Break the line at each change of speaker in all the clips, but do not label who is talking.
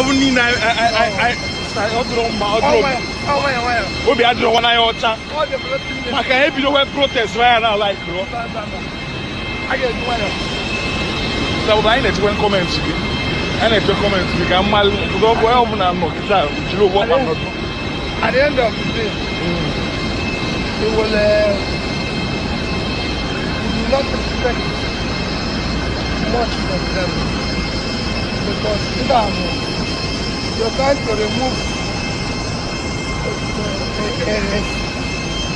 wouldn't need I will be at the one I ought. I can help you know protest right now, like, I get one. So I need to comments. And if you comment, we can mal go well when I'm not. You know what I'm not.
At the end of the day, it will not expect much from them because you're trying to remove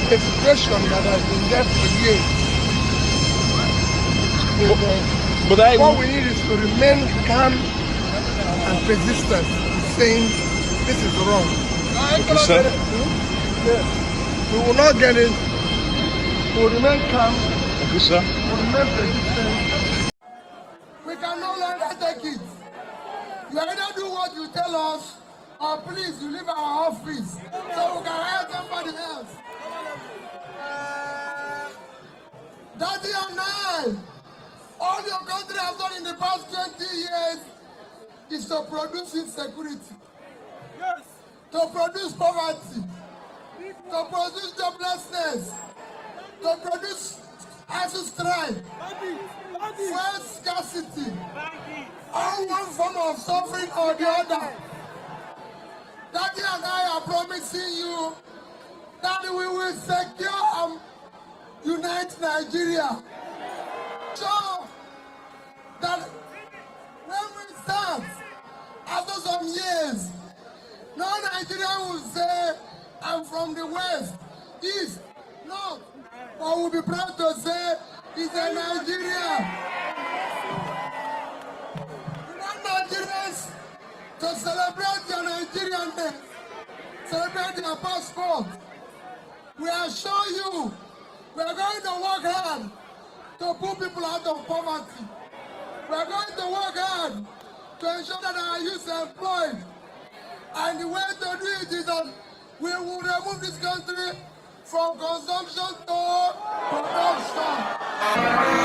a situation that has been there for years. But what we need is to remain calm and persistent, saying this is wrong. We will not get it. We will remain calm. We will remain persistent. We can no longer take it. You either do what you tell us, or please you leave our office so we can hire somebody else. Daddy and I, all your country has done in the past 20 years is to produce insecurity, yes, to produce poverty, to produce joblessness, to produce acid strife, fuel scarcity, all one form of suffering or the other. Daddy and I are promising you that we will secure and unite Nigeria. So that when we start, after some years, no Nigerian will say, I'm from the West, East, North, but we'll be proud to say, it's a Nigeria. We want Nigerians to celebrate their Nigerianness, celebrate their passport. We assure you, we are going to work hard to put people out of poverty. We are going to work hard to ensure that our youth are employed. And the way to do it is that we will remove this country from consumption to production.